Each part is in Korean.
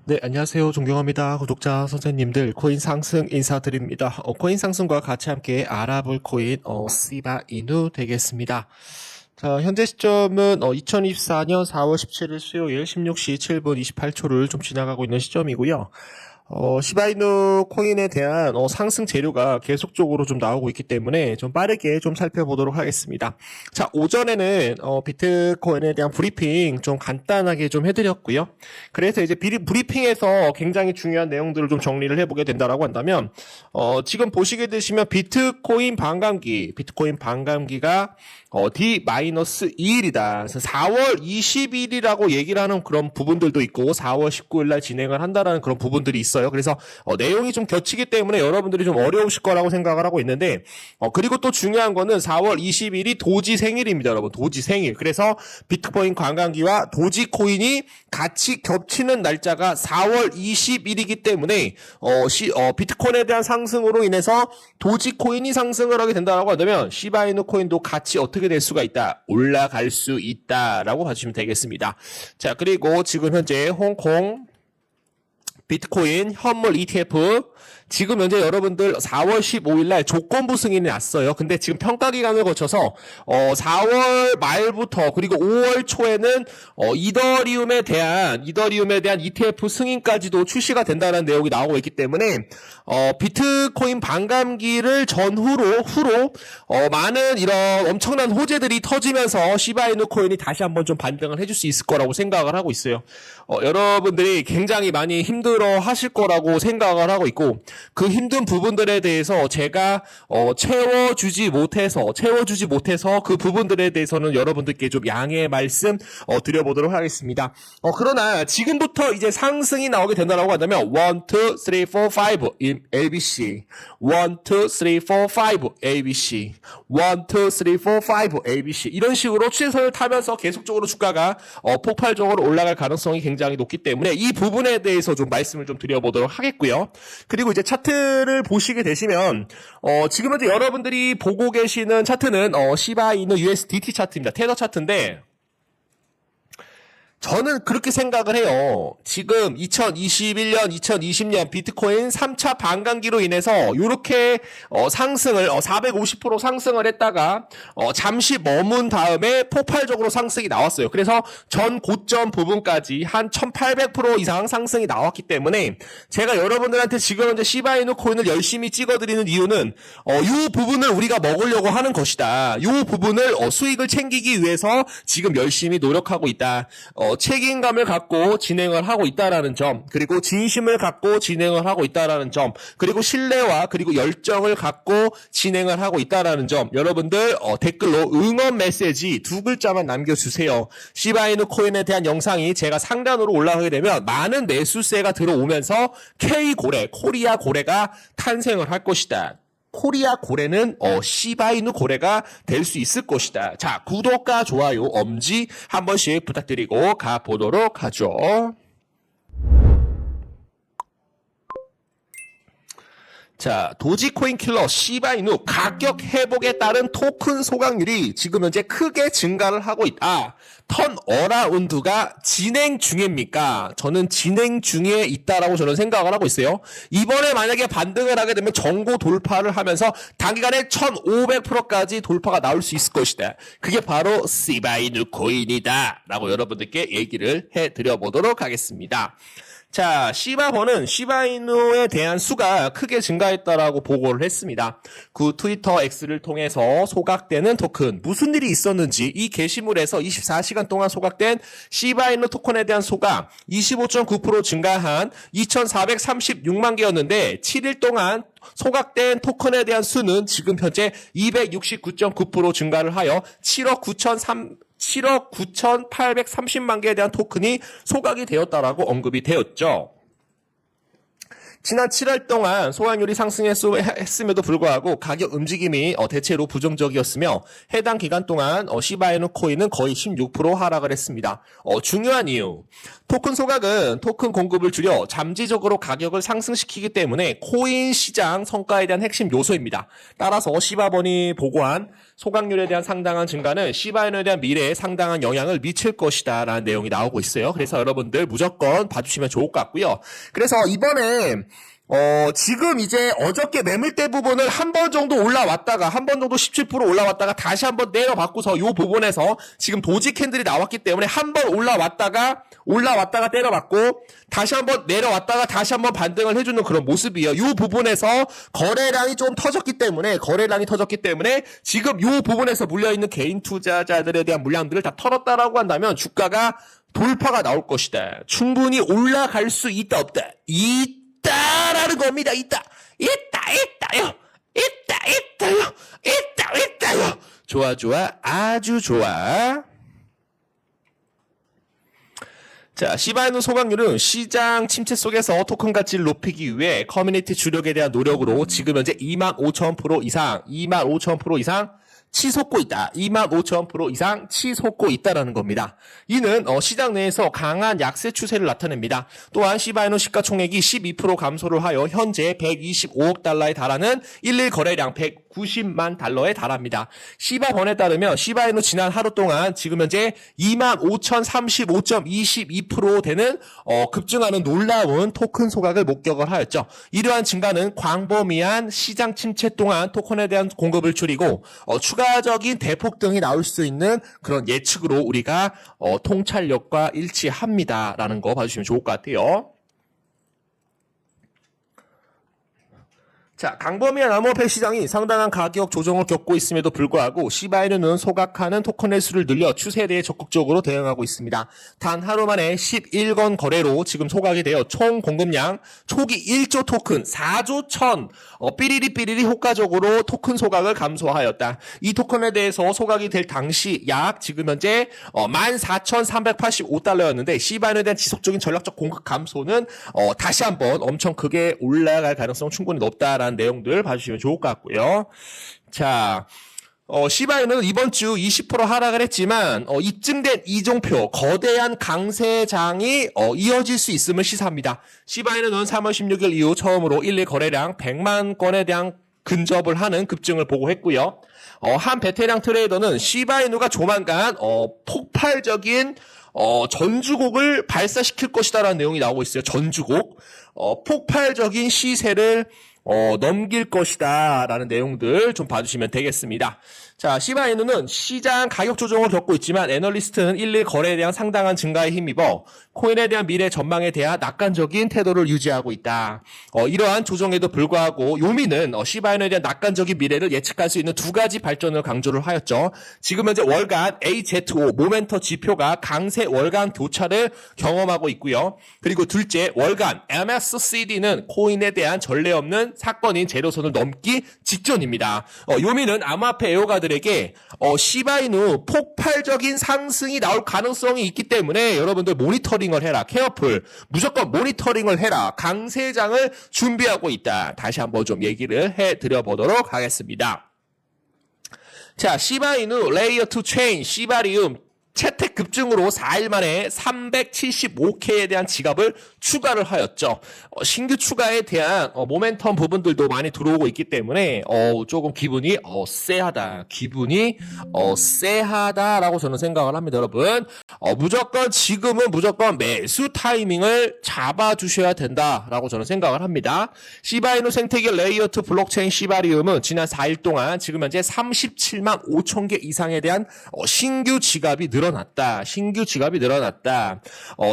네, 안녕하세요. 존경합니다. 구독자 선생님들, 코인 상승 인사드립니다. 코인 상승과 같이 함께 알아볼 코인, 시바 이누 되겠습니다. 자, 현재 시점은 2024년 4월 17일 수요일 16시 7분 28초를 좀 지나가고 있는 시점이고요. 시바이누 코인에 대한 상승 재료가 계속적으로 좀 나오고 있기 때문에 좀 빠르게 좀 살펴보도록 하겠습니다. 자, 오전에는 비트코인에 대한 브리핑 좀 간단하게 좀 해드렸고요. 그래서 이제 브리핑에서 굉장히 중요한 내용들을 좀 정리를 해보게 된다라고 한다면 지금 보시게 되시면 비트코인 반감기가 D-2일이다. 그래서 4월 20일이라고 얘기를 하는 그런 부분들도 있고 4월 19일 날 진행을 한다라는 그런 부분들이 있어요. 그래서 내용이 좀 겹치기 때문에 여러분들이 좀 어려우실 거라고 생각을 하고 있는데 그리고 또 중요한 거는 4월 20일이 도지 생일입니다, 여러분. 도지 생일. 그래서 비트코인 관광기와 도지코인이 같이 겹치는 날짜가 4월 20일이기 때문에 비트코인에 대한 상승으로 인해서 도지코인이 상승을 하게 된다라고 한다면 시바이누 코인도 같이 어떻게 될 수가 있다? 올라갈 수 있다라고 봐주시면 되겠습니다. 자, 그리고 지금 현재 홍콩 비트코인 현물 ETF 지금 현재 여러분들 4월 15일 날 조건부 승인이 났어요. 근데 지금 평가 기간을 거쳐서 4월 말부터 그리고 5월 초에는 이더리움에 대한 ETF 승인까지도 출시가 된다는 내용이 나오고 있기 때문에 비트코인 반감기를 전후로 많은 이런 엄청난 호재들이 터지면서 시바이누 코인이 다시 한번 좀 반등을 해줄 수 있을 거라고 생각을 하고 있어요. 여러분들이 굉장히 많이 힘들어 하실 거라고 생각을 하고 있고 그 힘든 부분들에 대해서 제가 채워주지 못해서 그 부분들에 대해서는 여러분들께 좀 양해의 말씀 드려보도록 하겠습니다. 그러나 지금부터 이제 상승이 나오게 된다고 한다면 1, 2, 3, 4, 5 ABC 1, 2, 3, 4, 5 ABC 1, 2, 3, 4, 5 ABC 이런 식으로 추세선을 타면서 계속적으로 주가가 폭발적으로 올라갈 가능성이 굉장히 높기 때문에 이 부분에 대해서 좀 말씀을 좀 드려보도록 하겠고요. 그리고 이제 차트를 보시게 되시면 지금 현재 여러분들이 보고 계시는 차트는 시바이누 USDT 차트입니다. 테더 차트인데 저는 그렇게 생각을 해요. 지금 2021년, 2020년 비트코인 3차 반감기로 인해서 이렇게 상승을 450% 상승을 했다가 잠시 머문 다음에 폭발적으로 상승이 나왔어요. 그래서 전 고점 부분까지 한 1800% 이상 상승이 나왔기 때문에 제가 여러분들한테 지금 현재 시바이누 코인을 열심히 찍어드리는 이유는 이 부분을 우리가 먹으려고 하는 것이다. 이 부분을 수익을 챙기기 위해서 지금 열심히 노력하고 있다. 책임감을 갖고 진행을 하고 있다라는 점, 그리고 진심을 갖고 진행을 하고 있다라는 점, 그리고 신뢰와 그리고 열정을 갖고 진행을 하고 있다라는 점, 여러분들 댓글로 응원 메시지 2글자만 남겨주세요. 시바이누 코인에 대한 영상이 제가 상단으로 올라가게 되면 많은 매수세가 들어오면서 코리아 고래가 탄생을 할 것이다. 코리아 고래는 시바이누 고래가 될 수 있을 것이다. 자, 구독과 좋아요, 엄지 한 번씩 부탁드리고 가보도록 하죠. 자, 도지코인 킬러 시바이누 가격 회복에 따른 토큰 소각률이 지금 현재 크게 증가를 하고 있다. 턴 어라운드가 진행 중입니까? 저는 진행 중에 있다라고 저는 생각을 하고 있어요. 이번에 만약에 반등을 하게 되면 정고 돌파를 하면서 단기간에 1500%까지 돌파가 나올 수 있을 것이다. 그게 바로 시바이누 코인이다 라고 여러분들께 얘기를 해드려 보도록 하겠습니다. 자, 시바버는 시바이누에 대한 수가 크게 증가했다라고 보고를 했습니다. 그 트위터 X를 통해서 소각되는 토큰, 무슨 일이 있었는지 이 게시물에서 24시간 동안 소각된 시바이누 토큰에 대한 소각 25.9% 증가한 2436만 개였는데 7일 동안 소각된 토큰에 대한 수는 지금 현재 269.9% 증가를 하여 7억 9,830만 개에 대한 토큰이 소각이 되었다라고 언급이 되었죠. 지난 7월 동안 소각률이 상승했음에도 불구하고 가격 움직임이 대체로 부정적이었으며 해당 기간 동안 시바이누 코인은 거의 16% 하락을 했습니다. 중요한 이유, 토큰 소각은 토큰 공급을 줄여 잠재적으로 가격을 상승시키기 때문에 코인 시장 성과에 대한 핵심 요소입니다. 따라서 시바본이 보고한 소각률에 대한 상당한 증가는 시바이누에 대한 미래에 상당한 영향을 미칠 것이다 라는 내용이 나오고 있어요. 그래서 여러분들 무조건 봐주시면 좋을 것 같고요. 그래서 이번에 지금 이제 어저께 매물대 부분을 한 번 정도 올라왔다가 한 번 정도 17% 올라왔다가 다시 한번 내려받고서 이 부분에서 지금 도지 캔들이 나왔기 때문에 한 번 올라왔다가 때려받고 다시 한번 내려왔다가 다시 한번 반등을 해주는 그런 모습이에요. 이 부분에서 거래량이 좀 터졌기 때문에 지금 이 부분에서 물려있는 개인 투자자들에 대한 물량들을 다 털었다라고 한다면 주가가 돌파가 나올 것이다. 충분히 올라갈 수 있다 없다. 있다라는 겁니다. 있다요. 좋아. 아주 좋아. 자, 시바이누 소각률은 시장 침체 속에서 토큰 가치를 높이기 위해 커뮤니티 주력에 대한 노력으로 지금 현재 25,000% 이상 치솟고 있다. 25,000% 이상 치솟고 있다라는 겁니다. 이는 시장 내에서 강한 약세 추세를 나타냅니다. 또한 시바이누 시가총액이 12% 감소를 하여 현재 125억 달러에 달하는 일일 거래량 190만 달러에 달합니다. 시바번에 따르면 시바이누 지난 하루 동안 지금 현재 25,035.22% 되는 급증하는 놀라운 토큰 소각을 목격을 하였죠. 이러한 증가는 광범위한 시장 침체 동안 토큰에 대한 공급을 줄이고 추가적인 대폭 등이 나올 수 있는 그런 예측으로 우리가 통찰력과 일치합니다라는 거 봐주시면 좋을 것 같아요. 자, 광범위한 암호화폐 시장이 상당한 가격 조정을 겪고 있음에도 불구하고 시바이누는 소각하는 토큰의 수를 늘려 추세에 대해 적극적으로 대응하고 있습니다. 단 하루 만에 11건 거래로 지금 소각이 되어 총 공급량 초기 1조 토큰 4조 1000 삐리리 효과적으로 토큰 소각을 감소하였다. 이 토큰에 대해서 소각이 될 당시 약 지금 현재 14,385달러였는데 시바이누에 대한 지속적인 전략적 공급 감소는 다시 한번 엄청 크게 올라갈 가능성 충분히 높다라는 내용들 봐주시면 좋을 것 같고요. 자, 시바이누는 이번 주 20% 하락을 했지만 입증된 이종표 거대한 강세장이 이어질 수 있음을 시사합니다. 시바이누는 3월 16일 이후 처음으로 일일 거래량 100만 건에 대한 근접을 하는 급증을 보고했고요. 한 베테랑 트레이더는 시바이누가 조만간 폭발적인 전주곡을 발사시킬 것이다라는 내용이 나오고 있어요. 전주곡. 폭발적인 시세를 넘길 것이다 라는 내용들 좀 봐주시면 되겠습니다. 자, 시바이누는 시장 가격 조정을 겪고 있지만 애널리스트는 일일 거래에 대한 상당한 증가에 힘입어 코인에 대한 미래 전망에 대한 낙관적인 태도를 유지하고 있다. 이러한 조정에도 불구하고 요미는 시바이누에 대한 낙관적인 미래를 예측할 수 있는 두 가지 발전을 강조를 하였죠. 지금 현재 월간 AZO 모멘터 지표가 강세 월간 교차를 경험하고 있고요. 그리고 둘째, 월간 MSCD는 코인에 대한 전례 없는 사건인 제로선을 넘기 직전입니다. 요미는 암호화폐 애호가들에게 시바이누 폭발적인 상승이 나올 가능성이 있기 때문에 여러분들 모니터링을 해라. 케어풀. 무조건 모니터링을 해라. 강세장을 준비하고 있다. 다시 한번 좀 얘기를 해드려 보도록 하겠습니다. 자, 시바이누 레이어 2 체인 시바리움 채택 급증으로 4일 만에 375K에 대한 지갑을 추가를 하였죠. 신규 추가에 대한 모멘텀 부분들도 많이 들어오고 있기 때문에 조금 기분이 쎄하다. 쎄하다라고 저는 생각을 합니다, 여러분. 무조건 지금은 무조건 매수 타이밍을 잡아주셔야 된다라고 저는 생각을 합니다. 시바이누 생태계 레이어 2 블록체인 시바리움은 지난 4일 동안 지금 현재 37만 5천 개 이상에 대한 신규 지갑이 늘어났다.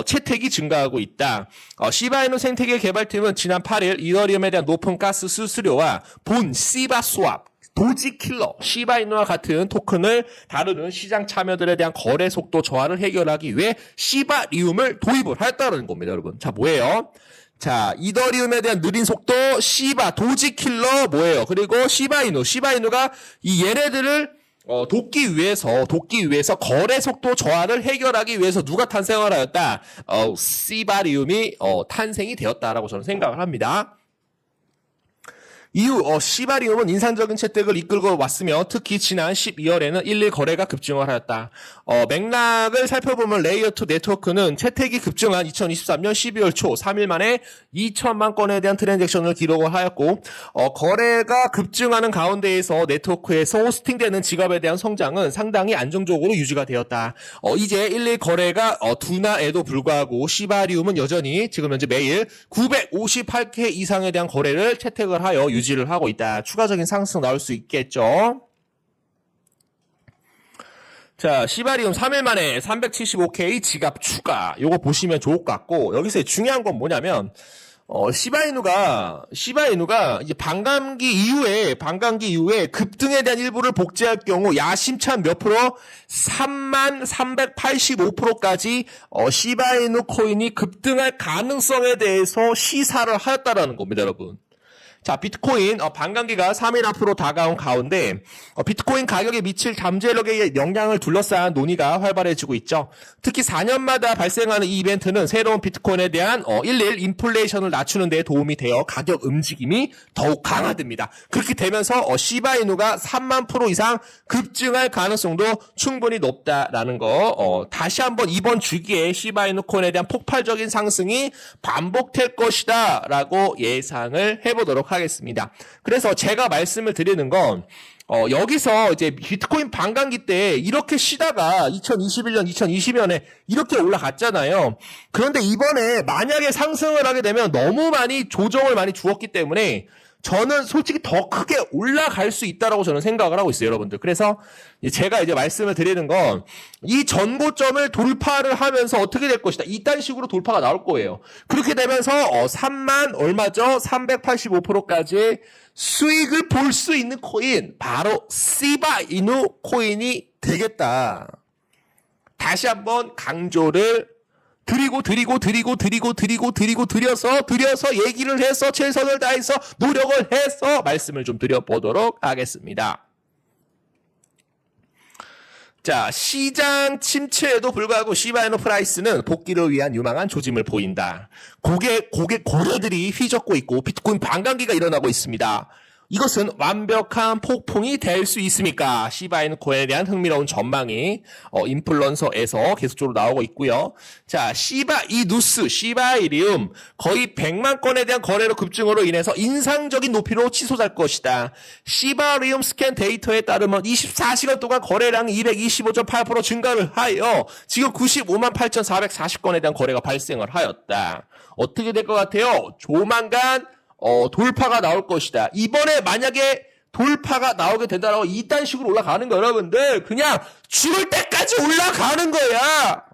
채택이 증가하고 있다. 시바이누 생태계 개발팀은 지난 8일 이더리움에 대한 높은 가스 수수료와 본 시바 스왑 도지킬러 시바이누와 같은 토큰을 다루는 시장 참여들에 대한 거래 속도 저하를 해결하기 위해 시바리움을 도입을 하였다는 겁니다, 여러분. 자, 뭐예요? 자, 이더리움에 대한 느린 속도 시바 도지킬러 뭐예요? 그리고 시바이누가 이 얘네들을 돕기 위해서 거래 속도 저하를 해결하기 위해서 누가 탄생을 하였다? 시바리움이 탄생이 되었다라고 저는 생각을 합니다. 이후 시바리움은 인상적인 채택을 이끌고 왔으며 특히 지난 12월에는 1일 거래가 급증을 하였다. 맥락을 살펴보면 레이어2 네트워크는 채택이 급증한 2023년 12월 초 3일 만에 2천만 건에 대한 트랜잭션을 기록을 하였고 거래가 급증하는 가운데에서 네트워크에서 호스팅되는 지갑에 대한 성장은 상당히 안정적으로 유지가 되었다. 이제 1일 거래가 둔화에도 불구하고 시바리움은 여전히 지금 현재 매일 958K 이상에 대한 거래를 채택을 하여 유지를 하고 있다. 추가적인 상승 나올 수 있겠죠. 자, 시바리움 3일 만에 375K 지갑 추가. 요거 보시면 좋을 것 같고, 여기서 중요한 건 뭐냐면, 시바이누가 이제 반감기 이후에 급등에 대한 일부를 복제할 경우 야심찬 몇 프로? 3385%까지 시바이누 코인이 급등할 가능성에 대해서 시사를 하였다라는 겁니다, 여러분. 자, 비트코인 반감기가 3일 앞으로 다가온 가운데 비트코인 가격에 미칠 잠재력의 영향을 둘러싼 논의가 활발해지고 있죠. 특히 4년마다 발생하는 이 이벤트는 새로운 비트코인에 대한 일일 인플레이션을 낮추는 데 도움이 되어 가격 움직임이 더욱 강화됩니다. 그렇게 되면서 시바이누가 3만 % 이상 급증할 가능성도 충분히 높다라는 거 다시 한번 이번 주기에 시바이누 코인에 대한 폭발적인 상승이 반복될 것이다 라고 예상을 해보도록 하겠습니다. 그래서 제가 말씀을 드리는 건 여기서 이제 비트코인 반감기 때 이렇게 쉬다가 2021년, 2020년에 이렇게 올라갔잖아요. 그런데 이번에 만약에 상승을 하게 되면 너무 많이 조정을 많이 주었기 때문에 저는 솔직히 더 크게 올라갈 수 있다라고 저는 생각을 하고 있어요, 여러분들. 그래서 제가 이제 말씀을 드리는 건 이 전고점을 돌파를 하면서 어떻게 될 것이다. 이딴 식으로 돌파가 나올 거예요. 그렇게 되면서 3만 얼마죠? 385%까지 수익을 볼 수 있는 코인, 바로 시바이누 코인이 되겠다. 다시 한번 강조를 드려서 얘기를 해서 최선을 다해서 노력을 해서 말씀을 좀 드려보도록 하겠습니다. 자, 시장 침체에도 불구하고 시바이누 프라이스는 복귀를 위한 유망한 조짐을 보인다. 고래들이 휘젓고 있고 비트코인 반감기가 일어나고 있습니다. 이것은 완벽한 폭풍이 될 수 있습니까? 시바이누 코인에 대한 흥미로운 전망이 인플루언서에서 계속적으로 나오고 있고요. 자, 시바이리움 거의 100만 건에 대한 거래로 급증으로 인해서 인상적인 높이로 치솟을 것이다. 시바리움 스캔 데이터에 따르면 24시간 동안 거래량이 225.8% 증가를 하여 지금 95만 8,440건에 대한 거래가 발생을 하였다. 어떻게 될 것 같아요? 조만간 돌파가 나올 것이다. 이번에 만약에 돌파가 나오게 된다라고 이딴 식으로 올라가는 거 여러분들 그냥 죽을 때까지 올라가는 거야.